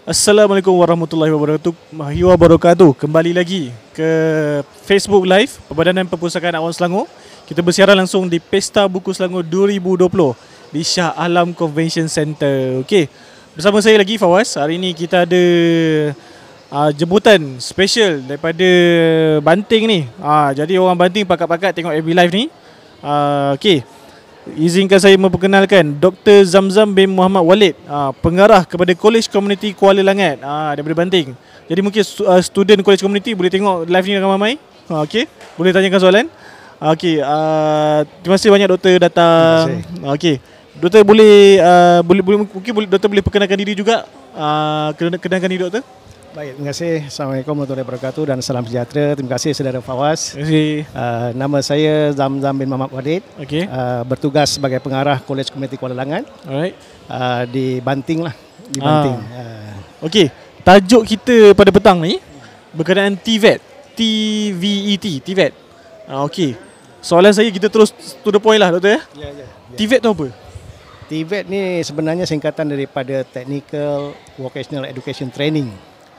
Assalamualaikum warahmatullahi wabarakatuh. Kembali lagi ke Facebook Live Perbadanan Perpustakaan Awam Selangor. Kita bersiaran langsung di Pesta Buku Selangor 2020 di Shah Alam Convention Center. Okey, bersama saya lagi Fawaz. Hari ini kita ada jemputan special daripada Banting ni. Jadi orang Banting pakat-pakat tengok FB Live ni. Okey, izinkan saya memperkenalkan Dr. Zamzam bin Muhammad Walid, pengarah kepada College Community Kuala Langat, daripada Banting. Jadi mungkin student College Community boleh tengok live ni ramai-ramai. Okey, boleh tanyakan soalan. Okey, terima kasih banyak doktor datang. Okey, doktor boleh doktor boleh perkenalkan diri juga. Kenalkan diri doktor. Baik, terima kasih. Assalamualaikum warahmatullahi wabarakatuh dan salam sejahtera. Terima kasih saudara Fawaz. Terima kasih. Nama saya Zamzam bin Muhammad Walid. Okey. Bertugas sebagai pengarah College Community Kuala Langat. Alright. Di Banting lah. Di Banting. Okey, tajuk kita pada petang ni berkenaan TVET. TVET. Okey. Soalan saya kita terus to the point lah doktor ya. Ya. TVET tu apa? TVET ni sebenarnya singkatan daripada Technical Vocational Education Training.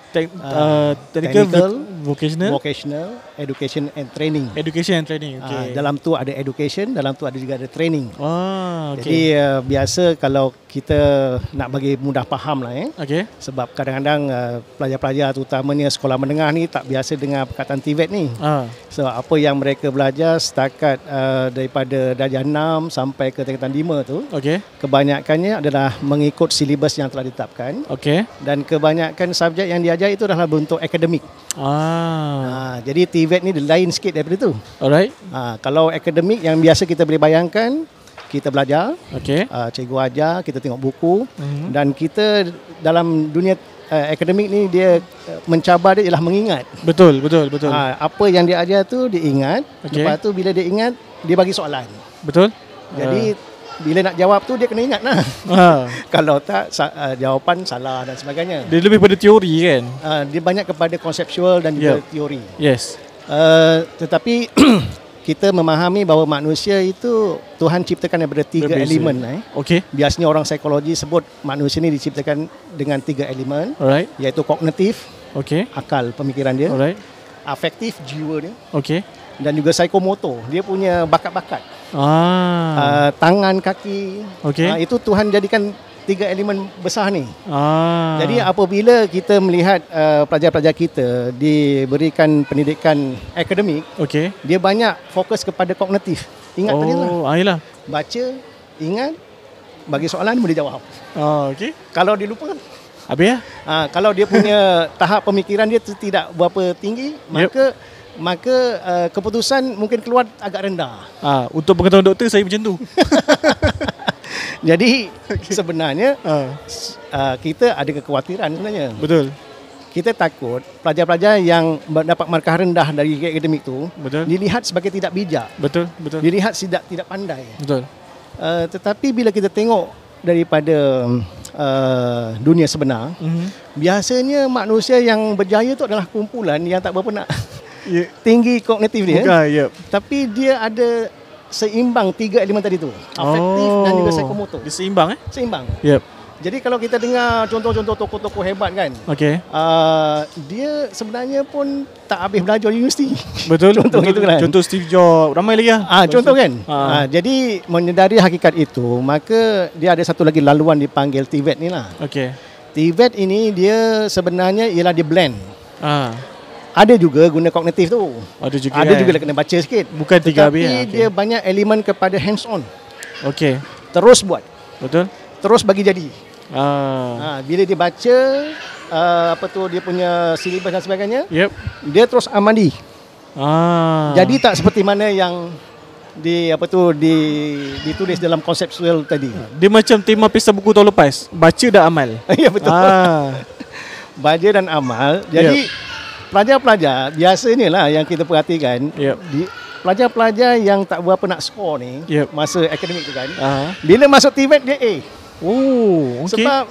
Technical Vocational Education and Training. Education and Training. Okay. Dalam tu ada education, dalam tu ada juga ada training. Okay. Jadi biasa kalau kita nak bagi mudah faham lah Okay. sebab kadang-kadang pelajar-pelajar terutamanya sekolah menengah ni tak biasa dengar perkataan TVET ni. Sebab apa yang mereka belajar setakat daripada darjah 6 sampai ke tingkatan 5 tu, kebanyakannya adalah mengikut silibus yang telah ditetapkan. Dan kebanyakan subjek yang diajar itu adalah bentuk akademik. Jadi TVET ni lain sikit daripada tu. Alright. Kalau akademik yang biasa kita boleh bayangkan, kita belajar, cikgu ajar, kita tengok buku, dan kita dalam dunia akademik ni dia mencabar dia ialah mengingat. Betul. Apa yang dia ajar tu diingat, lepas tu bila dia ingat dia bagi soalan. Betul. Jadi bila nak jawab tu dia kena ingat lah. Kalau tak jawapan salah dan sebagainya. Dia lebih pada teori kan? Dia banyak kepada konseptual dan juga teori. Yes. Tetapi kita memahami bahawa manusia itu Tuhan ciptakan daripada 3 elemen. Biasanya orang psikologi sebut manusia ni diciptakan dengan 3 elemen. Iaitu kognitif, akal pemikiran dia. Afektif, jiwa dia. Dan juga psikomotor, dia punya bakat-bakat. Tangan, kaki. Itu Tuhan jadikan 3 elemen besar ni. Jadi apabila kita melihat pelajar-pelajar kita diberikan pendidikan akademik, dia banyak fokus kepada kognitif. Ingat tadi lah. Baca, ingat, bagi soalan boleh jawab. Kalau dia lupa, habis ya? Kalau dia punya tahap pemikiran dia tidak berapa tinggi, maka keputusan mungkin keluar agak rendah. Untuk pengetahuan doktor saya macam tu. Jadi sebenarnya kita ada kekhawatiran sebenarnya. Betul. Kita takut pelajar-pelajar yang mendapat markah rendah dari akademik tu dilihat sebagai tidak bijak. Betul. Dilihat tidak pandai. Betul. Tetapi bila kita tengok daripada dunia sebenar, biasanya manusia yang berjaya tu adalah kumpulan yang tak berapa nak tinggi kognitif dia. Tapi dia ada seimbang 3 elemen tadi tu. Afektif dan juga psikomotor. Dia seimbang Seimbang. Jadi kalau kita dengar contoh-contoh tokoh-tokoh hebat kan, dia sebenarnya pun tak habis belajar di universiti. Betul. Contoh Steve Jobs, ramai lagi lah. Contoh kan. Jadi menyedari hakikat itu, maka dia ada satu lagi laluan dipanggil TVET ni lah. TVET ini dia sebenarnya ialah dia blend. Ada juga guna kognitif tu. Ada juga kena baca sikit. Bukan 3 habis. Tapi dia banyak elemen kepada hands on. Terus buat. Betul. Terus bagi jadi. Bila dia baca dia punya silibus dan sebagainya, dia terus amali. Jadi tak seperti mana yang ditulis dalam konseptual tadi. Dia macam tema pesta buku tahun lepas, baca dan amal. Ya betul. Baca dan amal. Jadi pelajar-pelajar biasanya lah yang kita perhatikan, pelajar-pelajar yang tak berapa nak skor ni masa akademik tu kan, bila masuk TVET dia A. Sebab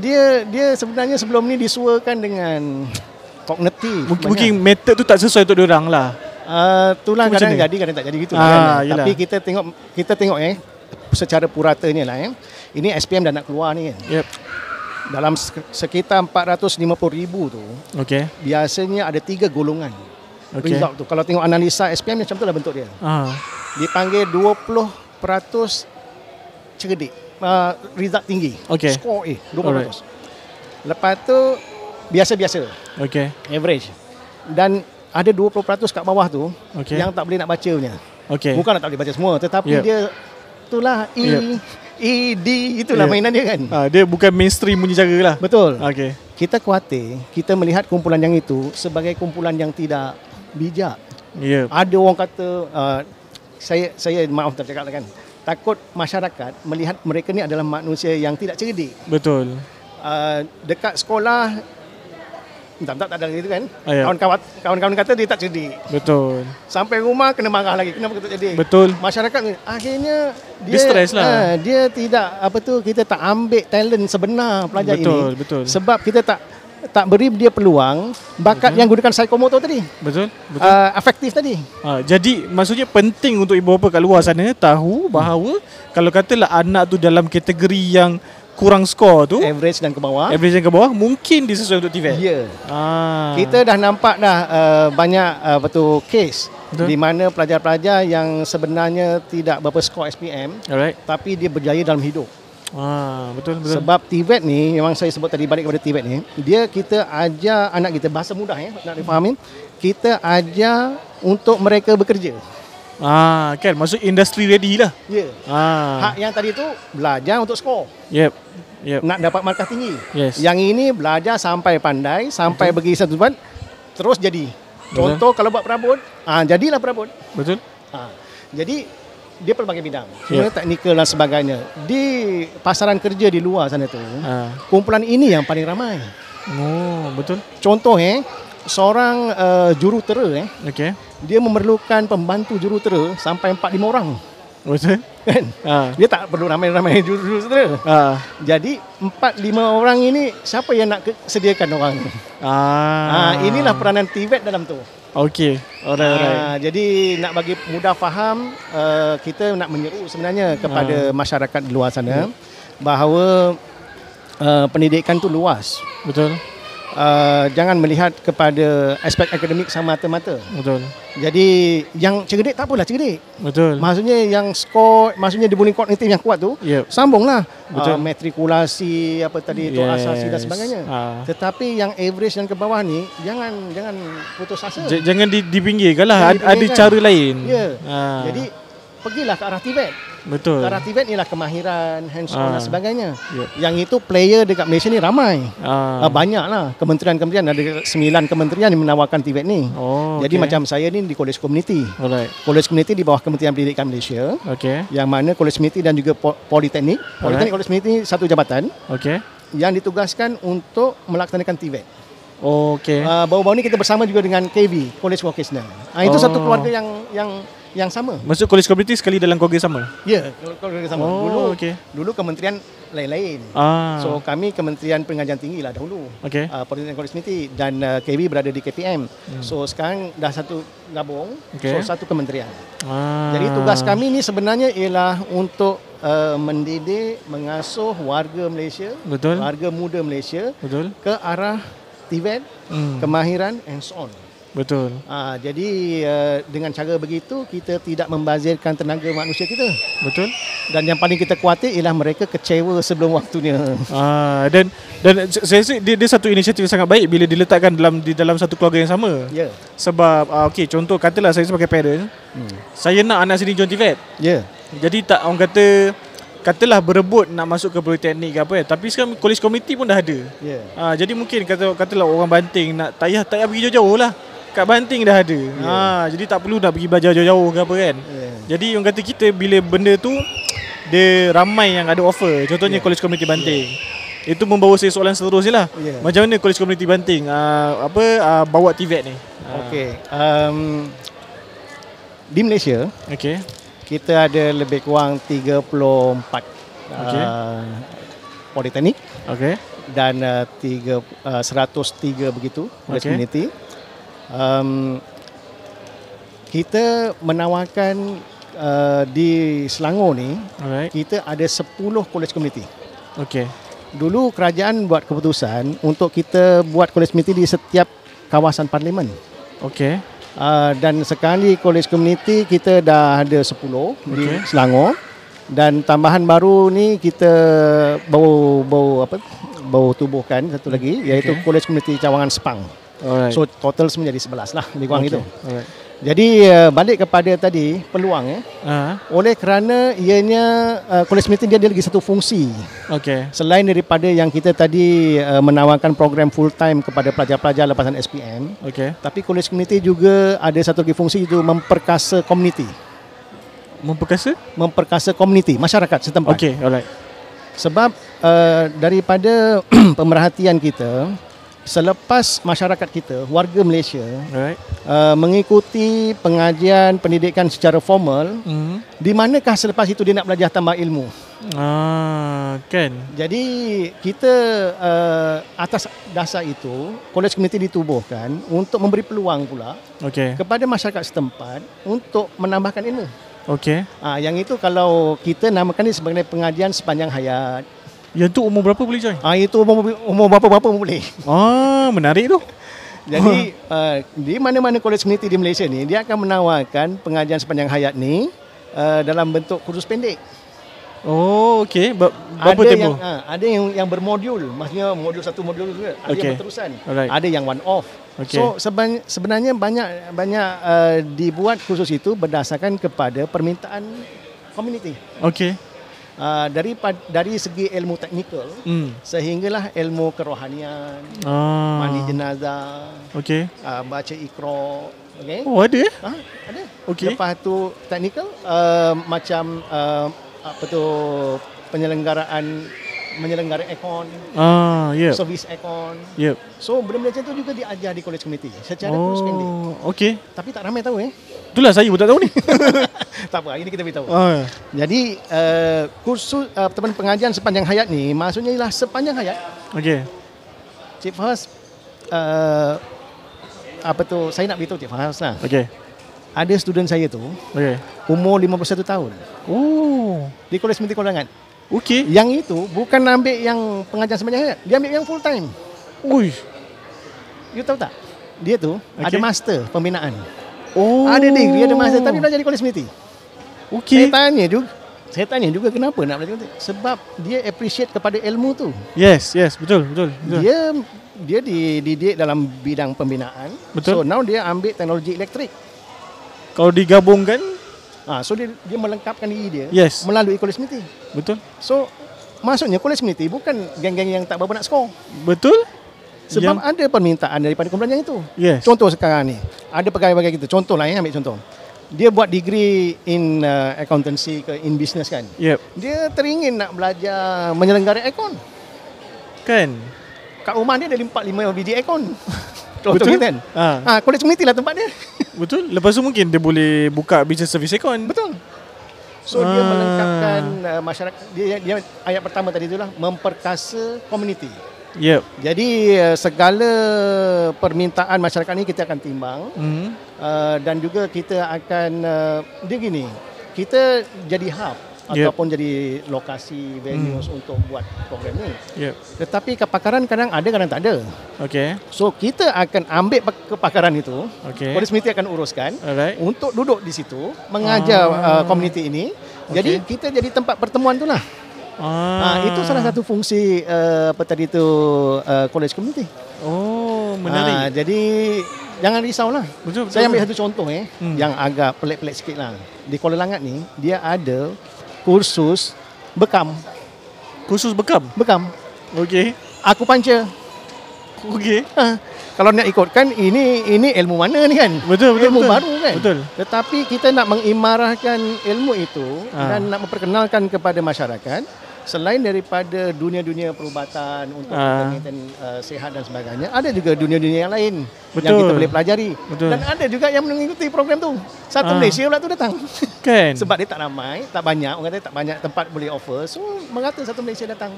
dia sebenarnya sebelum ni disuakan dengan kognitif. Mungkin metod tu tak sesuai untuk diorang lah. Itulah kadang jadi kadang tak jadi gitu kan. Tapi kita tengok secara puratanya lah. Ini SPM dah nak keluar ni kan. Dalam sekitar 450,000 tu, biasanya ada 3 golongan result tu. Kalau tengok analisa SPM macam tu lah bentuk dia. Dipanggil 20% cerdik, result tinggi, score A 20%. Lepas tu biasa-biasa, average. Dan ada 20% kat bawah tu yang tak boleh nak baca punya. Bukan nak tak boleh baca semua, tetapi dia itulah E, D, itulah mainan dia kan. Dia bukan mainstream punya cara lah. Betul. Kita khawatir, kita melihat kumpulan yang itu sebagai kumpulan yang tidak bijak. Ada orang kata, saya maaf tak cakap kan, takut masyarakat melihat mereka ni adalah manusia yang tidak cerdik. Betul. Dekat sekolah tak ada gitu kan. Kawan-kawan kata dia tak cerdik. Betul. Sampai rumah kena marah lagi. Kenapa tak cerdik? Betul. Masyarakat akhirnya dia stres lah. Dia tidak kita tak ambil talent sebenar pelajar ini. Betul. Sebab kita tak beri dia peluang bakat yang gunakan psikomotor tadi. Betul. Efektif tadi. Jadi maksudnya penting untuk ibu bapa kat luar sana tahu bahawa kalau katalah anak tu dalam kategori yang kurang skor tu, average dan ke bawah, mungkin dia sesuai untuk TVET. Kita dah nampak dah banyak case di mana pelajar-pelajar yang sebenarnya tidak berapa skor SPM, tapi dia berjaya dalam hidup. Betul. Sebab TVET ni, memang saya sebut tadi balik kepada TVET ni, kita ajar anak kita bahasa mudah nak difahamin. Kita ajar untuk mereka bekerja. Kan maksud industry ready lah. Hak yang tadi tu belajar untuk skor. Nak dapat markah tinggi. Yang ini belajar sampai pandai, sampai bagi satu tempat terus jadi. Contoh kalau buat perabot, jadilah perabot. Betul. Jadi dia pelbagai bidang, sebenarnya teknikal dan sebagainya. Di pasaran kerja di luar sana tu, kumpulan ini yang paling ramai. Betul. Contoh seorang jurutera dia memerlukan pembantu jurutera sampai 4-5 orang. Betul. Kan? Dia tak perlu ramai-ramai jurutera. Jadi 4-5 orang ini siapa yang nak sediakan orang? Inilah peranan TVET dalam tu. Alright. Jadi nak bagi mudah faham, kita nak menyeru sebenarnya kepada masyarakat di luar sana bahawa pendidikan tu luas. Betul. Jangan melihat kepada aspek akademik sama mata-mata. Betul. Jadi yang cerdik tak apalah cerdik. Betul. Maksudnya yang skor, maksudnya dia boleh kognitif yang kuat tu, sambunglah. Matrikulasi apa tadi tu, asasi dan sebagainya. Tetapi yang average dan ke bawah ni jangan putus asa. Jangan dipinggirkanlah. Ada cara lain. Jadi pergilah ke arah TVET. Betul. Ke arah TVET ni lah kemahiran, hands-on dan sebagainya. Yang itu player dekat Malaysia ni ramai. Banyak lah. Kementerian-kementerian, ada 9 kementerian yang menawarkan TVET ni. Jadi macam saya ni di College Community. College Community di bawah Kementerian Pendidikan Malaysia. Yang mana College Community dan juga Politeknik. Politeknik College Community satu jabatan. Yang ditugaskan untuk melaksanakan TVET. Baru-baru ni kita bersama juga dengan KV, College Vocational. Itu satu keluarga yang sama. Maksud college community sekali dalam keluarga sama? Ya, keluarga sama. Dulu kementerian lain-lain. So kami Kementerian Pengajian Tinggi lah dahulu. Politeknik College Community dan KV berada di KPM. So sekarang dah satu gabung, so satu kementerian. Jadi tugas kami ni sebenarnya ialah untuk mendidik, mengasuh warga Malaysia, warga muda Malaysia ke arah TVET, kemahiran and so on. Betul. Jadi dengan cara begitu kita tidak membazirkan tenaga manusia kita. Betul. Dan yang paling kita khawatir ialah mereka kecewa sebelum waktunya. Dan saya rasa dia satu inisiatif yang sangat baik bila diletakkan di dalam satu keluarga yang sama. Sebab contoh katalah saya sebagai parent, saya nak anak saya join TVET. Jadi tak orang katalah berebut nak masuk ke politeknik ke apa tapi sekarang college community pun dah ada. Jadi mungkin katalah orang Banting nak tak payah pergi jauh-jauh lah. Kat Banting dah ada. Jadi tak perlu nak pergi belajar jauh-jauh ke apa kan. Jadi orang kata kita bila benda tu dia ramai yang ada offer. Contohnya College Community Banting. Itu membawa saya soalan seterusnya lah. Macam mana College Community Banting bawa TVET ni? Di Malaysia kita ada lebih kurang 34 politeknik dan 103 begitu College Community. Kita menawarkan di Selangor ni kita ada 10 college community. Dulu kerajaan buat keputusan untuk kita buat college community di setiap kawasan parlimen. Okey. Dan sekarang di college community kita dah ada 10 di Selangor. Dan tambahan baru ni kita baru tubuhkan satu lagi, iaitu college community Cawangan Sepang. Alright. So total menjadi 11 lah lebih kurang itu. Alright. Jadi balik kepada tadi peluang oleh kerana ianya college community dia ada lagi satu fungsi. Selain daripada yang kita tadi menawarkan program full time kepada pelajar-pelajar lepasan SPM, tapi college community juga ada satu lagi fungsi, itu memperkasa komuniti. Memperkasa komuniti, masyarakat setempat. Alright. Sebab daripada pemerhatian kita, selepas masyarakat kita, warga Malaysia, mengikuti pengajian pendidikan secara formal, di manakah selepas itu dia nak belajar tambah ilmu? Kan. Jadi kita atas dasar itu, college community ditubuhkan untuk memberi peluang pula kepada masyarakat setempat untuk menambahkan ilmu. Yang itu kalau kita namakan ini sebagai pengajian sepanjang hayat. Yang tu umur berapa boleh join? Itu umur berapa-berapa boleh. Menarik tu. Jadi di mana-mana college community di Malaysia ni, dia akan menawarkan pengajian sepanjang hayat ni dalam bentuk kursus pendek. Berapa tempoh? Ada yang bermodul, maksudnya modul 1, modul 2, ada yang berterusan. Ada yang one off. So sebenarnya banyak dibuat kursus itu berdasarkan kepada permintaan community. Dari segi ilmu teknikal sehinggalah ilmu kerohanian, mandi jenazah, baca Iqra. Ada? Ada. Lepas tu teknikal macam penyelenggaraan aircon, servis aircon. So benda-benda macam tu juga diajar di college community secara kursus pendek. Tapi tak ramai tahu. Itulah saya pun tak tahu ni. Tak apa, hari ni kita beritahu. Jadi kursus pengajian sepanjang hayat ni maksudnya ialah sepanjang hayat. Cik Fahaz, saya nak beritahu Cik Fahaz lah. Ada student saya tu umur 51 tahun. Di college community Kolangan. Yang itu bukan ambil yang pengajian sepanjang hayat, dia ambil yang full time. You tahu tak? Dia tu ada master pembinaan. Ada degree, ada master, tapi belajar di college community. Saya tanya juga kenapa nak belajar community? Sebab dia appreciate kepada ilmu tu. Yes, betul. Dia dididik dalam bidang pembinaan. So now dia ambil teknologi elektrik. Kalau digabungkan, so dia melengkapkan diri dia melalui college community. So maksudnya college community bukan geng-geng yang tak berapa nak skor. Sebab ada permintaan daripada kumpulan yang itu. Contoh sekarang ni, ada pegawai-pegawai kita. Contohlah, ambil contoh. Dia buat degree in accountancy ke in business kan. Dia teringin nak belajar menyelenggarai aircon. Kat rumah dia ada 4-5 biji aircon. Contoh kan. College community lah tempat dia. Lepas tu mungkin dia boleh buka business service aircon. So dia melengkapkan masyarakat. Dia ayat pertama tadi itulah memperkasa komuniti. Jadi segala permintaan masyarakat ni kita akan timbang, dan juga kita akan dia gini, kita jadi hub ataupun jadi lokasi venues untuk buat program ni. Tetapi kepakaran kadang ada, kadang tak ada. So kita akan ambil kepakaran itu, college community akan uruskan untuk duduk di situ mengajar komuniti ini. Jadi kita jadi tempat pertemuan tu lah. Itu salah satu fungsi college community. Menarik. Jadi jangan risaulah. Saya ambil satu contoh yang agak pelik-pelik sikit lah. Di Kuala Langat ni dia ada kursus bekam. Bekam. Aku panca. Kalau nak ikutkan ini ilmu mana ni kan? Ilmu baru kan? Tetapi kita nak mengimarahkan ilmu itu dan nak memperkenalkan kepada masyarakat. Selain daripada dunia-dunia perubatan untuk penelitian sihat dan sebagainya, ada juga dunia-dunia yang lain yang kita boleh pelajari. Dan ada juga yang mengikuti program tu. Satu Malaysia pula tu datang. Sebab dia tak ramai, tak banyak, orang kata tak banyak tempat boleh offer. So merata satu Malaysia datang.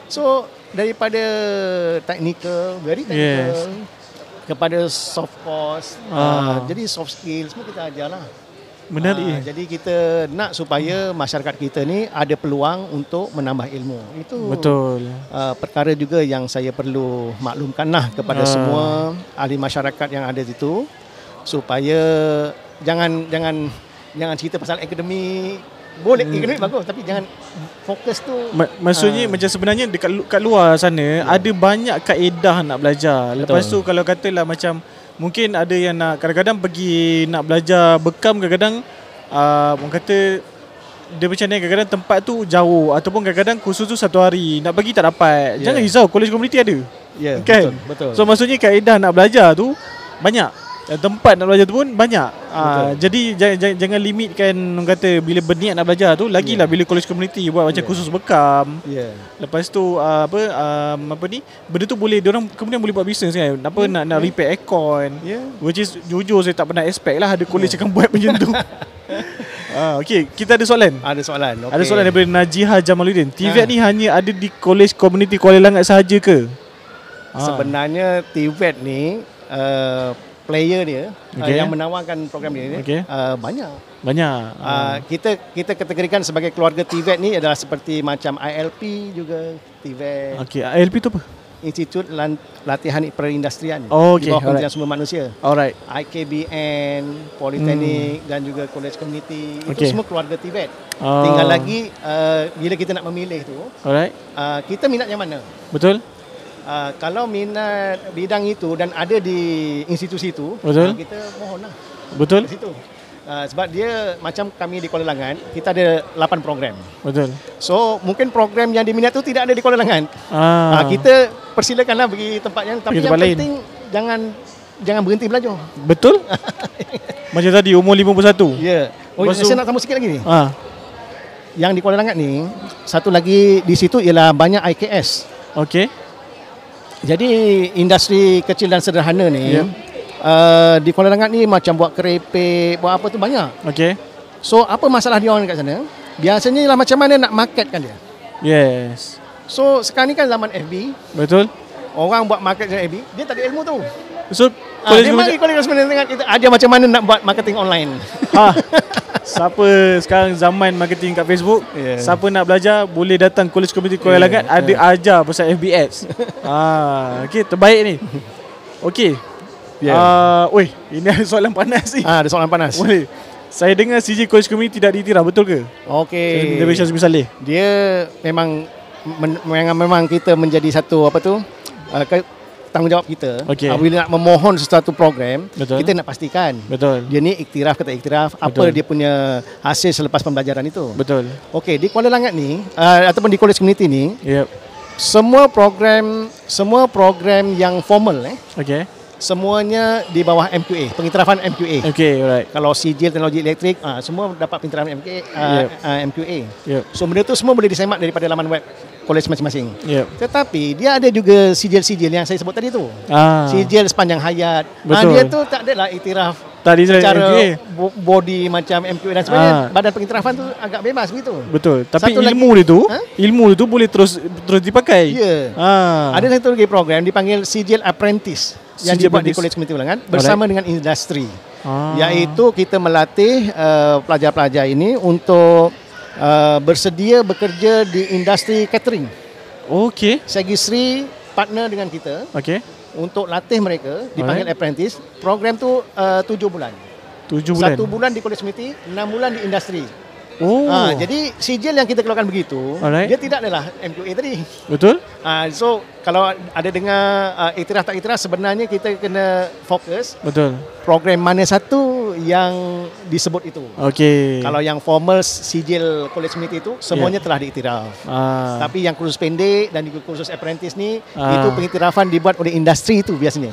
So daripada technical, very technical, kepada soft course, jadi soft skill semua kita ajarlah. Menarik. Jadi kita nak supaya masyarakat kita ni ada peluang untuk menambah ilmu. Itu betul. Perkara juga yang saya perlu maklumkanlah kepada semua ahli masyarakat yang ada di situ, supaya jangan cerita pasal akademik. Boleh akademik bagus, tapi jangan fokus tu. Maksudnya macam sebenarnya dekat luar sana ada banyak kaedah nak belajar. Betul. Lepas tu kalau katalah macam mungkin ada yang nak kadang-kadang pergi nak belajar bekam, kadang-kadang orang kata dia macam ni, kadang-kadang tempat tu jauh ataupun kadang-kadang kursus tu 1 hari nak pergi tak dapat. Jangan risau, college community ada. Kan? Betul. So maksudnya kaedah nak belajar tu banyak. Tempat nak belajar tu pun banyak. Jadi jangan limitkan, orang kata bila berniat nak belajar tu, lagilah bila college community buat macam kursus bekam. Lepas tu apa ni, benda tu boleh diorang kemudian boleh buat bisnes kan. Nak repair aircon. Which is jujur saya tak pernah expect lah ada college akan buat macam tu. Okay, kita ada soalan. Ada soalan. Okay. Ada soalan daripada Najihah Jamaluddin. TVET ni hanya ada di college community Kuala Langat sahaja ke? Sebenarnya TVET ni player dia yang menawarkan program dia banyak. Kita kategorikan sebagai keluarga TVET ni adalah seperti macam ILP juga, TVET. Okey, ILP tu apa? Institut Latihan Perindustrian di okay, bawah Kementerian Sumber Manusia. Alright. IKBN, Politeknik dan juga College Community, itu semua keluarga TVET. Tinggal lagi bila kita nak memilih tu, kita minat yang mana? Betul. Kalau minat bidang itu dan ada di institusi itu, kita mohonlah. Betul. Di situ. Sebab dia macam kami di Kuala Langat, kita ada 8 program. Betul. So mungkin program yang diminat tu tidak ada di Kuala Langat. Kita persilakanlah pergi tempat yang, tapi yang penting jangan berhenti belajar. Betul. Macam tadi umur 51. Ya. Saya nak tambah sikit lagi ni. Yang di Kuala Langat ni, satu lagi di situ ialah banyak IKS. Okey. Jadi industri kecil dan sederhana ni di Kuala Langat ni macam buat keripik, buat apa tu banyak. Okey. So apa masalah dia orang dekat sana? Biasanya lah macam mana nak marketkan dia. Yes. So sekarang ni kan zaman FB. Betul. Orang buat market dengan FB, dia tak ada ilmu tu. So dia mari college sebenarnya kita ajar macam mana nak buat marketing online. Siapa sekarang zaman marketing kat Facebook, siapa nak belajar boleh datang college community Kuala Langat, ada ajar pasal FB ads. Okey, terbaik ni. Okey. Ini ada soalan panas ni. Ada soalan panas. Boleh. Saya dengar CJ College Community tidak diiktiraf, betul ke? Okey. Dari Syazmi Saleh. Dia memang kita menjadi satu apa tu? Tanggungjawab kita. Bila nak memohon sesuatu program, kita nak pastikan dia ni iktiraf ke tak iktiraf, apa dia punya hasil selepas pembelajaran itu. Betul. Okey, di Kuala Langat ni ataupun di college community ni, semua program yang formal semuanya di bawah MQA, pengiktirafan MQA. Okay, alright. Kalau sijil teknologi elektrik, semua dapat pengiktirafan MQA. So benda tu semua boleh disemak daripada laman web college masing-masing. Tetapi dia ada juga sijil-sijil yang saya sebut tadi tu. Sijil sepanjang hayat. Dia tu tak adalah iktiraf secara body macam MQA dan sebagainya. Badan pengiktirafan tu agak bebas begitu. Betul. Tapi ilmu itu boleh terus dipakai. Ada satu lagi program dipanggil sijil apprentice yang dibuat di College Community Ulangan bersama dengan industri. Iaitu kita melatih pelajar-pelajar ini untuk bersedia bekerja di industri catering. Okey. Segi Sri partner dengan kita. Okey. Untuk latih mereka dipanggil apprentice. Program tu 7 bulan. 7 bulan. 1 bulan di College Community, 6 bulan di industri. Jadi sijil yang kita keluarkan begitu, dia tidak adalah MQA tadi. Betul. So kalau ada dengar iktiraf tak iktiraf, sebenarnya kita kena fokus. Betul. Program mana satu yang disebut itu. Okey. Kalau yang formal sijil college community itu semuanya telah diiktiraf. Tapi yang kursus pendek dan juga kursus apprentice ni itu pengiktirafan dibuat oleh industri itu biasanya.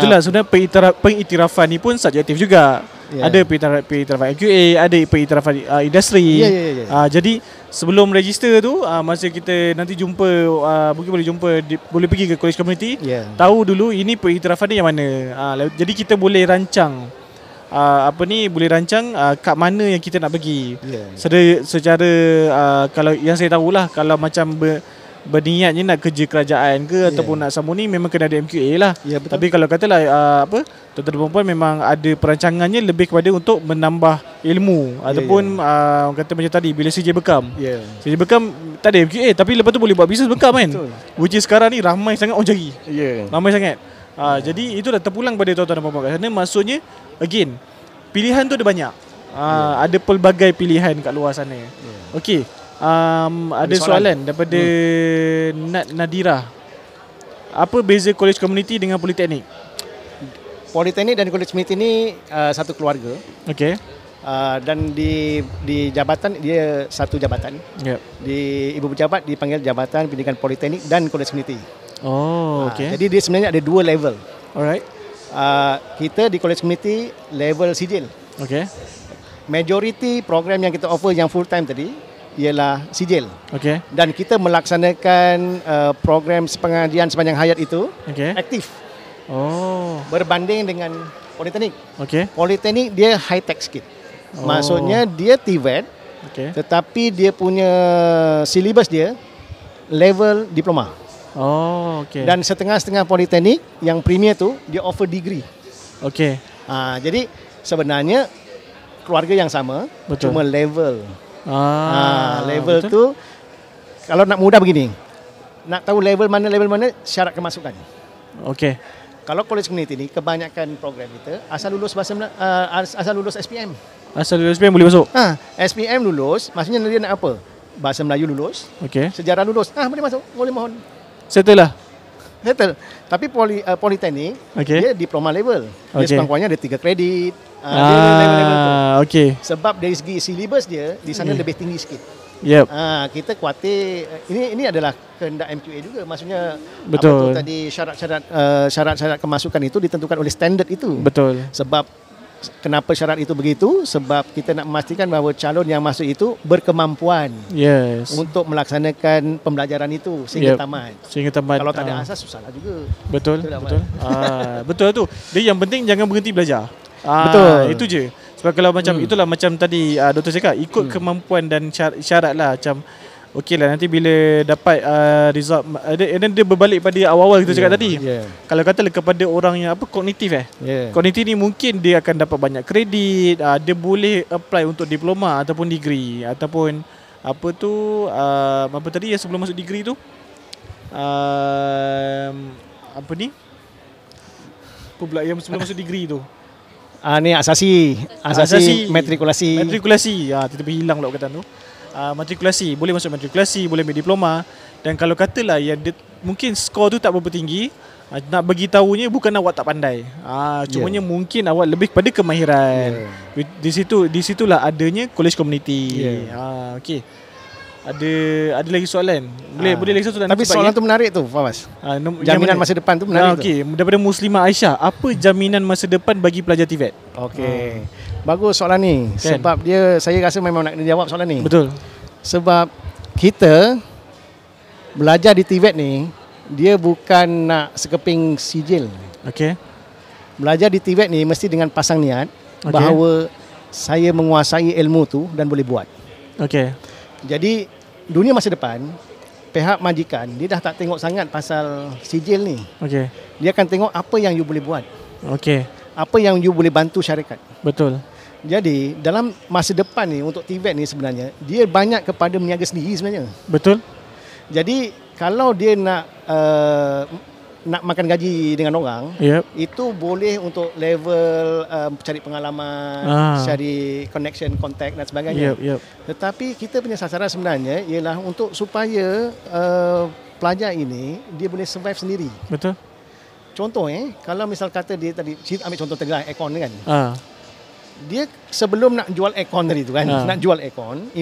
Itulah sebenarnya pengiktirafan ni pun subjektif juga. Ada pengiktirafan MQA, ada pengiktirafan industri. Jadi sebelum register tu, masa kita nanti jumpa, mungkin boleh jumpa, boleh pergi ke college community, tahu dulu ini pengiktirafan ni yang mana. Jadi kita boleh rancang boleh rancang kat mana yang kita nak pergi. Secara kalau yang saya tahulah, kalau macam berniatnya nak kerja kerajaan ke ataupun nak sambung ni, memang kena ada MQA lah. Betul. Tapi kalau katalah doktor perempuan memang ada perancangannya lebih kepada untuk menambah ilmu ataupun orang kata macam tadi bila CJ Bekam. CJ Bekam tak ada MQA tapi lepas tu boleh buat bisnes Bekam kan. Which is sekarang ni ramai sangat orang cari. Ramai sangat. Jadi itu dah terpulang pada tuan-tuan dan puan-puan kat sana. Maksudnya again, pilihan tu ada banyak. Ada pelbagai pilihan kat luar sana. Okey. Ada soalan daripada Nadira. Apa beza college community dengan politeknik? Politeknik dan college community ni satu keluarga. Okey. Dan di jabatan dia satu jabatan. Di ibu pejabat dipanggil Jabatan Pendidikan Politeknik dan College Community. Okey. Jadi dia sebenarnya ada dua level. Alright. Kita di College Community level sijil. Okey. Majoriti program yang kita offer yang full time tadi ialah sijil. Okey. Dan kita melaksanakan program pengajian sepanjang hayat itu aktif. Berbanding dengan politeknik. Politeknik dia high tech sikit. Maksudnya dia TVET. Tetapi dia punya silibus dia level diploma. Dan setengah-setengah politeknik yang premier tu dia offer degree. Jadi sebenarnya keluarga yang sama, cuma level. Level betul? Tu kalau nak mudah begini, nak tahu level mana syarat kemasukan. Kalau college community ni kebanyakan program kita asal lulus asal lulus SPM. Asal lulus SPM boleh masuk. SPM lulus, maksudnya dia nak apa? Bahasa Melayu lulus, sejarah lulus, boleh masuk, boleh mohon. Settle. Tapi politeknik dia diploma level. Dia sekurang-kurangnya ada 3 kredit. Level-level tu. Sebab dari segi silibus dia di sana lebih tinggi sikit. Kita khawatir ini adalah kehendak MQA juga. Maksudnya betul. Apa tu tadi syarat-syarat kemasukan itu ditentukan oleh standard itu. Sebab kenapa syarat itu begitu? Sebab kita nak memastikan bahawa calon yang masuk itu berkemampuan untuk melaksanakan pembelajaran itu sehingga tamat. Kalau tak ada asas susahlah juga. Betul. Betul tu. Dia yang penting jangan berhenti belajar. Itu je. Sebab kalau macam itulah macam tadi doktor cakap ikut kemampuan dan syarat lah. Macam okey lah nanti bila dapat result dia berbalik pada awal-awal kita cakap tadi. Kalau katalah kepada orang yang kognitif kognitif ni mungkin dia akan dapat banyak kredit, dia boleh apply untuk diploma ataupun degree ataupun apa tadi yang sebelum masuk degree tu apa ni pula yang sebelum masuk degree tu ni asasi matrikulasi. Tiba-tiba hilang pula perkataan tu. Matrikulasi, boleh masuk matrikulasi, boleh ambil diploma. Dan kalau katalah yang mungkin skor tu tak berapa tinggi, nak bagi tahunya bukan awak tak pandai. Cumanya mungkin awak lebih kepada kemahiran. Di situlah adanya college community. Okey. Ada lagi soalan? Boleh lagi satu soalan. Tapi soalan tu menarik tu, Fawaz. Jaminan masa depan tu menarik tu. Daripada Muslimah Aisyah, apa jaminan masa depan bagi pelajar TVET? Bagus soalan ni. Sebab saya rasa memang nak jawab soalan ni. Betul. Sebab kita belajar di TVET ni, dia bukan nak sekeping sijil. Belajar di TVET ni mesti dengan pasang niat bahawa saya menguasai ilmu tu dan boleh buat. Jadi dunia masa depan, pihak majikan dia dah tak tengok sangat pasal sijil ni. Dia akan tengok apa yang you boleh buat. Apa yang you boleh bantu syarikat. Betul. Jadi dalam masa depan ni untuk TVET ni sebenarnya dia banyak kepada meniaga sendiri sebenarnya. Betul. Jadi kalau dia nak makan gaji dengan orang, itu boleh untuk level cari pengalaman, cari connection, contact dan sebagainya. Tetapi kita punya sasaran sebenarnya ialah untuk supaya pelajar ini dia boleh survive sendiri. Betul. Contoh kalau misal kata dia tadi, ambil contoh Tegar aircon kan. Dia sebelum nak jual aircon tadi tu kan, nak jual aircon,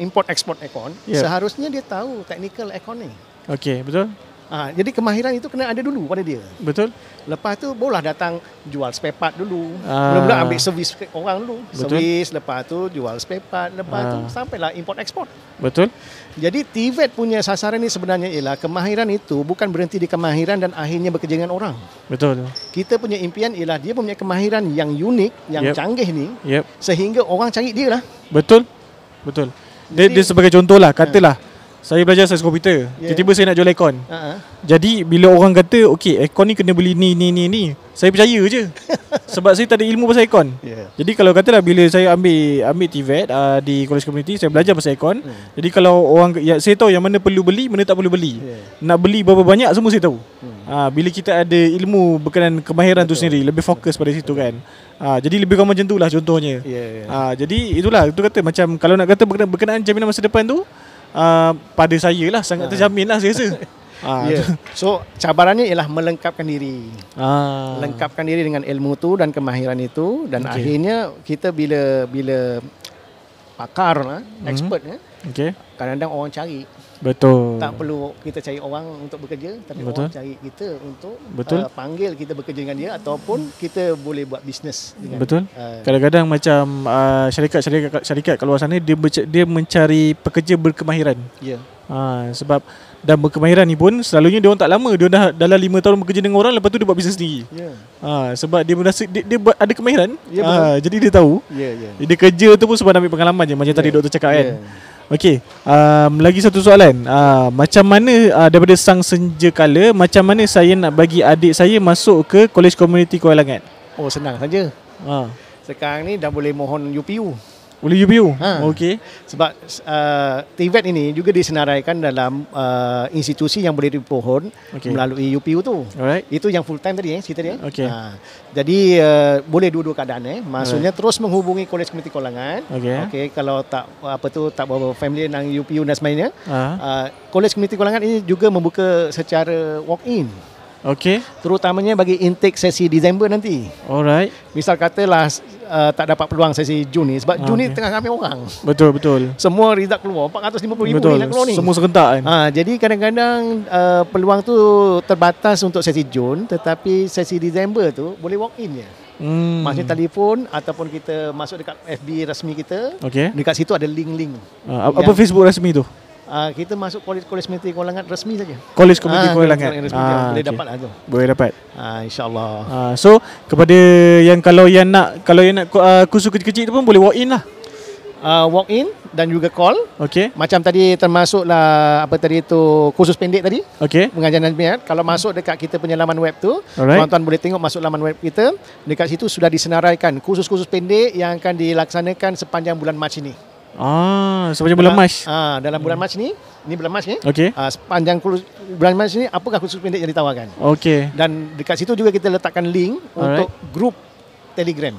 import export aircon, seharusnya dia tahu technical aircon ni. Betul. Jadi kemahiran itu kena ada dulu pada dia. Betul. Lepas tu bolehlah datang jual spare part dulu. Mula-mula ambil servis orang dulu. Servis, lepas tu jual spare part, lepas tu sampailah import export. Betul. Jadi TVET punya sasaran ni sebenarnya ialah kemahiran itu bukan berhenti di kemahiran dan akhirnya bekerja dengan orang. Betul. Kita punya impian ialah dia punya kemahiran yang unik, yang canggih ni, sehingga orang cari dia lah. Betul. Betul. Dia sebagai contoh lah, katalah Saya belajar sains komputer. Tiba-tiba saya nak jual aircon. Jadi bila orang kata okey, aircon ni kena beli ni, saya percaya je. Sebab saya tak ada ilmu pasal aircon. Jadi kalau katalah bila saya ambil TVET di college community, saya belajar pasal aircon. Jadi kalau orang saya tahu yang mana perlu beli, mana tak perlu beli. Nak beli berapa banyak semua saya tahu. Bila kita ada ilmu berkenaan kemahiran tu sendiri, lebih fokus pada situ kan. Jadi lebih kurang macam tu lah contohnya. Jadi itulah, itu kata macam kalau nak kata berkenaan jaminan masa depan tu, pada saya lah sangat terjamin lah saya rasa. So cabarannya ialah melengkapkan diri. Lengkapkan diri dengan ilmu tu dan kemahiran itu. Dan akhirnya kita bila pakar lah, expert kadang-kadang orang cari. Betul. Tak perlu kita cari orang untuk bekerja, tapi orang cari kita untuk panggil kita bekerja dengan dia, ataupun kita boleh buat bisnes dengan. Betul. Kadang-kadang macam syarikat kat luar sana dia mencari pekerja berkemahiran. Sebab dan berkemahiran ni pun selalunya dia orang tak lama, dia dah dalam 5 tahun bekerja dengan orang, lepas tu dia buat bisnes sendiri. Sebab dia merasa dia ada kemahiran. Jadi dia tahu. Dia kerja tu pun sebab ambil pengalaman je, macam tadi doktor cakap kan. Okey, lagi satu soalan. Macam mana daripada sang senjakala, macam mana saya nak bagi adik saya masuk ke College Community Kuala Langat? Oh, senang saja. Sekarang ni dah boleh mohon UPU. Boleh UPU? Okey. Sebab TVET ini juga disenaraikan dalam institusi yang boleh dipohon melalui UPU tu. Alright. Itu yang full time tadi cerita dia. Jadi boleh dua-dua keadaan maksudnya terus menghubungi College Community Kuala Langat. Kalau tak tak bawa family dengan UPU dan sebagainya. College Community Kuala Langat ini juga membuka secara walk-in. Terutamanya bagi intake sesi Disember nanti. Alright. Misal katalah tak dapat peluang sesi Jun ni, sebab Jun ni tengah ramai orang. Betul. Semua result keluar, 450,000 ni nak keluar ni. Semua serentak kan. Jadi kadang-kadang peluang tu terbatas untuk sesi Jun, tetapi sesi Disember tu boleh walk in je. Maksudnya telefon ataupun kita masuk dekat FB rasmi kita. Dekat situ ada link-link. Apa Facebook rasmi tu? Kita masuk College Community Kuala Langat rasmi saja. College Community Kuala Langat. Boleh dapat lah tu. Boleh dapat. InsyaAllah. So kepada yang kalau yang nak kursus kecil-kecil tu pun boleh walk in lah. Walk in dan juga call. Macam tadi termasuklah apa tadi tu kursus pendek tadi. Pengajaran Najmiat. Kalau masuk dekat kita punya laman web tu, tuan-tuan boleh tengok masuk laman web kita. Dekat situ sudah disenaraikan kursus-kursus pendek yang akan dilaksanakan sepanjang bulan Mac ini. Sepanjang bulan Mac. Dalam bulan Mac ni bulan Mac ni. Sepanjang bulan Mac ni apakah kursus pendek yang ditawarkan. Dan dekat situ juga kita letakkan link untuk grup Telegram.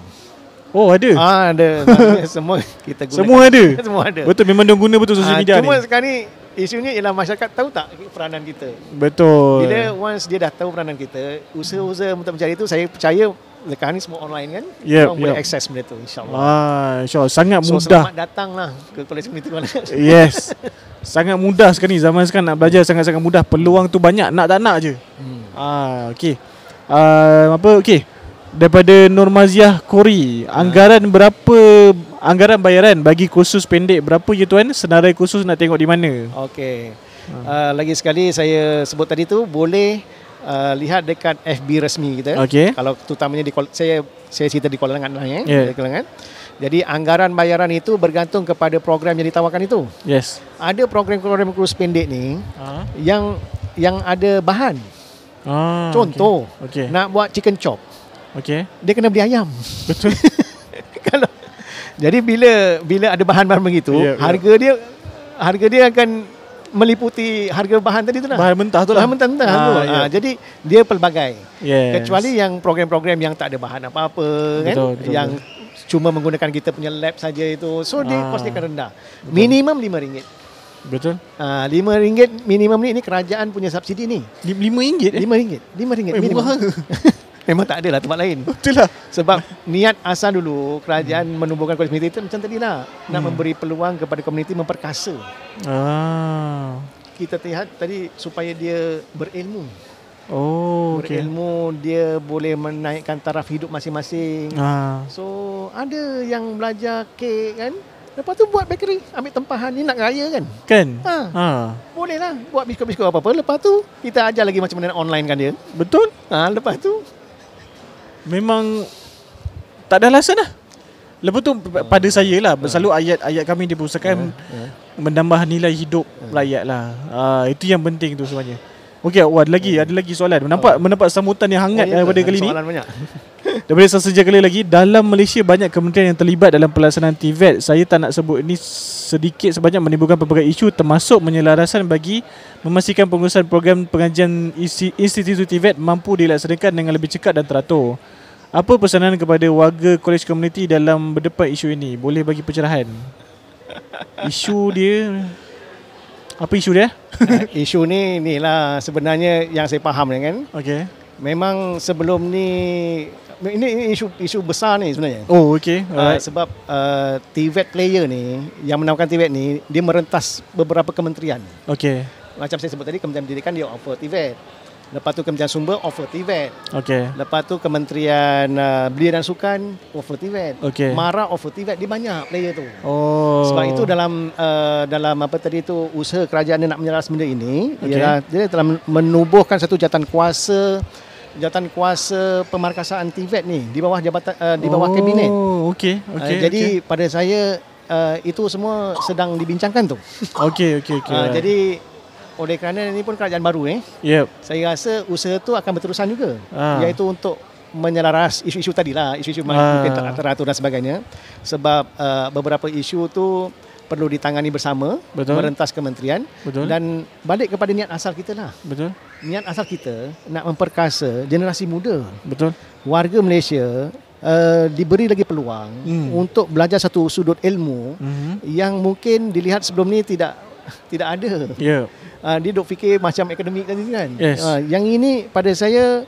Oh, ada. Ada. Semua kita guna. Semua ada. Semua ada. Betul, memang dia guna betul sosial media ni. Cuma sekarang ni isunya ialah masyarakat tahu tak peranan kita. Betul. Bila once dia dah tahu peranan kita, usaha-usaha untuk mencari itu, saya percaya sekarang ni semua online kan. Orang boleh akses benda tu, insyaAllah. InsyaAllah. Sangat mudah. Selamat datanglah ke College Community Kuala Langat. Yes. Sangat mudah sekarang ni. Zaman sekarang nak belajar sangat-sangat mudah. Peluang tu banyak. Nak tak nak je. Daripada Nurmaziah Kori, anggaran bayaran bagi kursus pendek berapa je tuan? Senarai kursus nak tengok di mana? Lagi sekali saya sebut tadi tu, boleh lihat dekat FB rasmi kita. Kalau terutamanya saya cerita di Kuala Langat lah Jadi anggaran bayaran itu bergantung kepada program yang ditawarkan itu. Ada program-program kursus pendek ni yang ada bahan. Contoh, nak buat chicken chop. Dia kena beli ayam. Betul. Jadi bila ada bahan-bahan begitu, harga dia akan meliputi harga bahan tadi tu lah. Bahan mentah tu lah. Bahan mentah tu. Jadi dia pelbagai. Kecuali yang program-program yang tak ada bahan apa-apa kan, yang cuma menggunakan kita punya lab saja itu. So dia kos dia akan rendah. Minimum RM5. Betul. RM5 minimum ni kerajaan punya subsidi ni. RM5? RM5 minimum. Memang tak ada lah tempat lain. Betul lah. Sebab niat asal dulu kerajaan menubuhkan komuniti itu macam tadi lah. Nak memberi peluang kepada komuniti memperkasa. Kita lihat tadi supaya dia berilmu. Berilmu, dia boleh menaikkan taraf hidup masing-masing. So ada yang belajar kek kan, lepas tu buat bakery, ambil tempahan. Ni nak raya kan. Boleh lah buat biskut-biskut apa-apa. Lepas tu kita ajar lagi macam mana online kan dia. Betul. Lepas tu memang tak ada alasan lah. Lepas tu pada saya lah, selalu ayat-ayat kami di perpustakaan menambah nilai hidup rakyat lah. Itu yang penting tu sebenarnya. Okey, ada lagi soalan. Mendapat sambutan yang hangat daripada kali ni. Soalan banyak. Daripada sesuatu kali lagi, dalam Malaysia banyak kementerian yang terlibat dalam pelaksanaan TVET. Saya tak nak sebut ini sedikit sebanyak menimbulkan pelbagai isu termasuk menyelarasan bagi memastikan pengurusan program pengajian institusi TVET mampu dilaksanakan dengan lebih cekat dan teratur. Apa pesanan kepada warga kolej komuniti dalam berdepan isu ini? Boleh bagi pencerahan? Isu dia... Apa isu dia? Isu ni lah sebenarnya yang saya faham kan. Okey. Memang sebelum ni ini isu besar ni sebenarnya. Oh, okey. Sebab TVET player ni yang menawarkan TVET ni dia merentas beberapa kementerian. Okey. Macam saya sebut tadi, Kementerian Pendidikan dia offer TVET. Lepas tu Kementerian Sumber offer TVET. Okey. Lepas tu Kementerian Belia dan Sukan offer TVET. Okey. MARA offer TVET. Dia banyak player tu. Oh. Sebab itu dalam apa tadi tu, usaha kerajaan dia nak menyelaras benda ini, ialah dia telah menubuhkan satu jawatan kuasa pemarkasaan TVET ni di bawah jabatan di bawah kabinet. Oh, okey. Jadi pada saya itu semua sedang dibincangkan tu. Okey. Jadi oleh kerana ini pun kerajaan baru saya rasa usaha tu akan berterusan juga, iaitu untuk menyelaras isu-isu tadilah, isu-isu mungkin tak teratur dan sebagainya. Sebab beberapa isu tu perlu ditangani bersama, merentas kementerian. Dan balik kepada niat asal kita lah. Niat asal kita nak memperkasa generasi muda. Warga Malaysia diberi lagi peluang untuk belajar satu sudut ilmu yang mungkin dilihat sebelum ni tidak ada. Dia duk fikir macam akademik tadi kan. Yang ini pada saya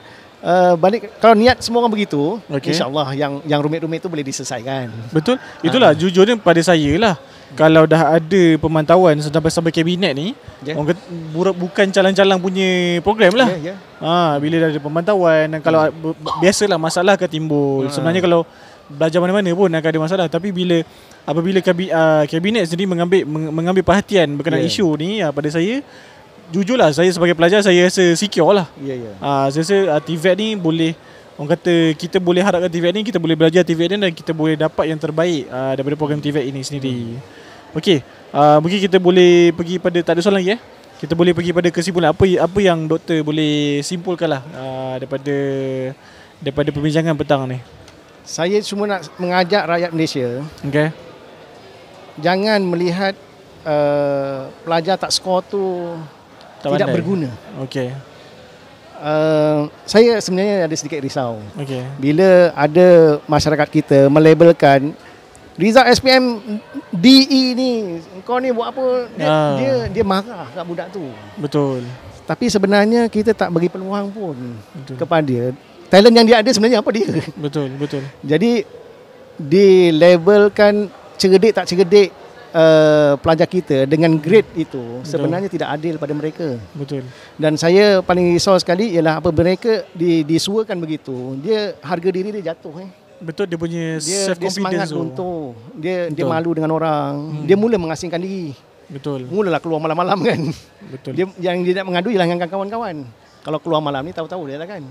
balik, kalau niat semua orang begitu, insya-Allah yang rumit-rumit tu boleh diselesaikan. Betul. Itulah jujurnya pada saya lah. Kalau dah ada pemantauan sampai kabinet ni, orang kata bukan calang-calang punya program lah. Bila dah ada pemantauan, dan kalau biasalah masalah akan timbul. Sebenarnya kalau belajar mana-mana pun akan ada masalah, tapi apabila kabinet sendiri mengambil perhatian berkenaan isu ni, pada saya, jujurlah, saya sebagai pelajar saya rasa secure lah. Saya rasa TVET ni boleh, orang kata kita boleh harapkan TVET ni, kita boleh belajar TVET ni dan kita boleh dapat yang terbaik daripada program TVET ini sendiri. Okey, mungkin kita boleh pergi pada, tak ada soalan lagi kita boleh pergi pada kesimpulan. Apa yang doktor boleh simpulkan lah daripada perbincangan petang ni? Saya cuma nak mengajak rakyat Malaysia, jangan melihat pelajar tak skor tu tidak berguna. Saya sebenarnya ada sedikit risau bila ada masyarakat kita melabelkan result SPM DE ni, kau ni buat apa, dia marah kat budak tu. Tapi sebenarnya kita tak bagi peluang pun kepada dia. Talent yang dia ada sebenarnya apa dia. Jadi dilabelkan cerdik tak cerdik pelajar kita dengan grade itu sebenarnya tidak adil pada mereka. Dan saya paling risau sekali ialah apa mereka disuakan begitu, dia harga diri dia jatuh. Dia punya self confidence, dia semangat runtuh, dia malu dengan orang, dia mula mengasingkan diri. Mulalah keluar malam-malam kan. Dia yang dia nak mengadu ialah dengan kawan-kawan. Kalau keluar malam ni tahu-tahu dia lah kan.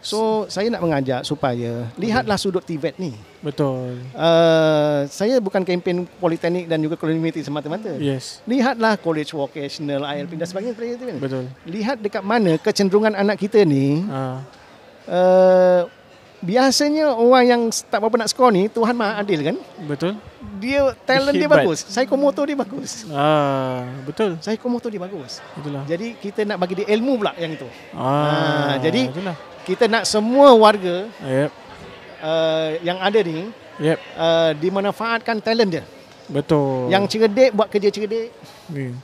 So saya nak mengajak supaya lihatlah sudut TVET ni. Saya bukan kempen politeknik dan juga community semata-mata. Lihatlah college vocational, ILP dan sebagainya. Lihat dekat mana kecenderungan anak kita ni. Biasanya orang yang tak berapa nak skor ni, Tuhan Maha Adil kan. Dia talent dia bagus, psikomotor dia bagus. Psikomotor dia bagus. Jadi kita nak bagi dia ilmu pula yang itu. Jadi kita nak semua warga yang ada ni dimanfaatkan talent dia. Yang cerdik buat kerja cerdik.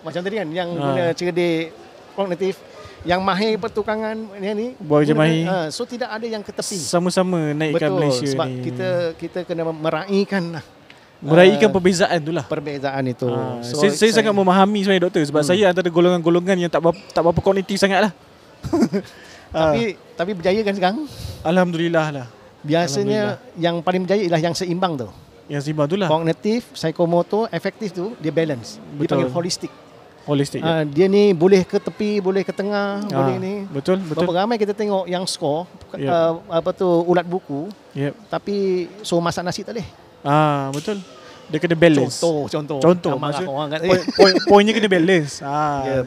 Macam tadi kan, yang guna cerdik kognitif, yang mahir pertukangan ni buat kerja mahir. So tidak ada yang ke tepi. Sama-sama naikkan Malaysia sebab ni. Sebab kita kena meraihkan perbezaan tu lah. Perbezaan itu. Saya sangat memahami sebenarnya doktor, sebab saya antara golongan-golongan yang tak berapa kognitif sangat lah. Tapi berjaya kan sekarang? Alhamdulillah lah. Biasanya yang paling berjaya ialah yang seimbang tu. Yang seimbang tu lah. Kognitif, psikomotor, efektif tu dia balance. Dipanggil holistik. Dia ni boleh ke tepi, boleh ke tengah, boleh ni. Betul. Berapa ramai kita tengok yang skor ulat buku, tapi suruh masak nasi tak boleh. Betul. Dia kena balance. Contoh. Poinnya kena balance.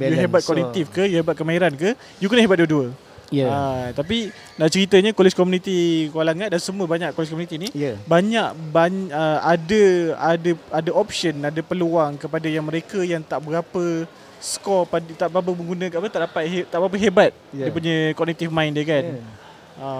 You hebat kognitif ke, you hebat kemahiran ke, you kena hebat dua-dua. Tapi nak ceritanya College Community Kuala Langat dan semua banyak college community ni banyak ada option, ada peluang kepada yang mereka yang tak berapa skor pada, tak berapa menggunakan apa, tak berapa hebat dia punya cognitive mind dia kan.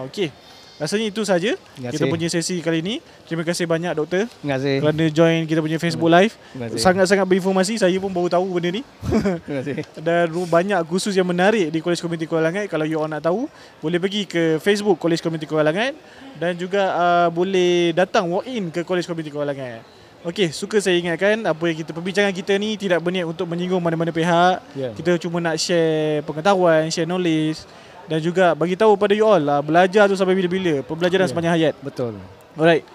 Okey. Rasanya itu saja kita punya sesi kali ini. Terima kasih banyak doktor kerana join kita punya Facebook Live. Sangat-sangat berinformasi. Saya pun baru tahu benda ni. Terima kasih. Dan banyak khusus yang menarik di College Community Kuala Langat. Kalau you all nak tahu, boleh pergi ke Facebook College Community Kuala Langat dan juga boleh datang walk in ke College Community Kuala Langat. Okey, suka saya ingatkan apa yang perbincangan kita ni tidak berniat untuk menyinggung mana-mana pihak. Kita cuma nak share pengetahuan, share knowledge. Dan juga bagi tahu pada you all lah, belajar tu sampai bila-bila, pembelajaran sepanjang hayat. Betul. Alright.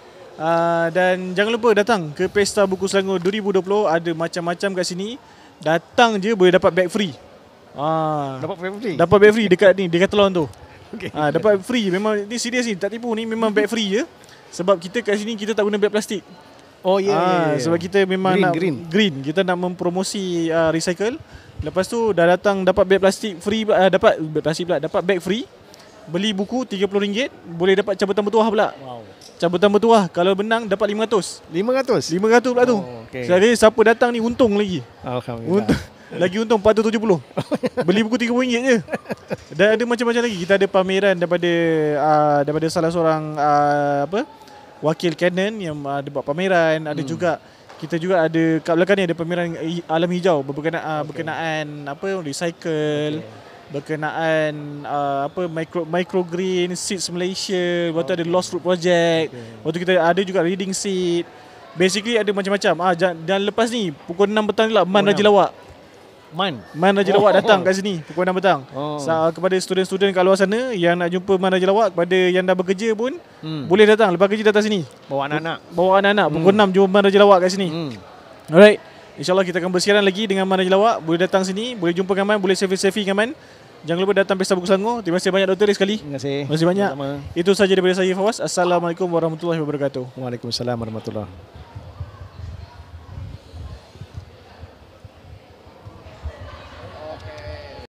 Dan jangan lupa datang ke Pesta Buku Selangor 2020. Ada macam-macam kat sini. Datang je boleh dapat bag free. Dapat bag free? Dapat bag free dekat ni, Decathlon tu. Dapat free. Memang ni serius ni, tak tipu ni, memang bag free je. Sebab kita kat sini kita tak guna bag plastik. Sebab kita memang green. Kita nak mempromosi recycle. Lepas tu dah datang dapat beg plastik free, dapat beg free. Beli buku RM30, boleh dapat cabutan bertuah pula. Cabutan bertuah kalau menang dapat 500. 500 pula tu. Jadi siapa datang ni untung lagi. Alhamdulillah. Lagi untung 470. Beli buku RM30 je. Dan ada macam-macam lagi. Kita ada pameran daripada salah seorang wakil Canon yang ada buat pameran. Ada juga, kita juga ada kat belakang ni ada pameran alam hijau berkenaan recycle, berkenaan microgreen, Seeds Malaysia. Lepas tu ada Lost Fruit Project. Lepas tu kita ada juga Reading Seed. Basically ada macam-macam. Dan lepas ni pukul 6 petang ni lah Man Raja Lawak. Man Raja Lawak datang kat sini pukul 6 petang. Kepada student-student kat luar sana yang nak jumpa Man Raja Lawak, kepada yang dah bekerja pun boleh datang. Lepas kerja datang sini. Bawa anak-anak. Pukul 6 jumpa Man Raja Lawak kat sini. Alright. InsyaAllah kita akan bersiaran lagi dengan Man Raja Lawak. Boleh datang sini, boleh jumpa dengan Man, boleh selfie-selfie dengan Man. Jangan lupa datang Pesta Buku Selangor. Terima kasih banyak doktor sekali. Terima kasih banyak. Itu saja daripada saya, Fawaz. Assalamualaikum warahmatullahi wabarakatuh. Waalaikumsalam warahmatullahi wabarakatuh.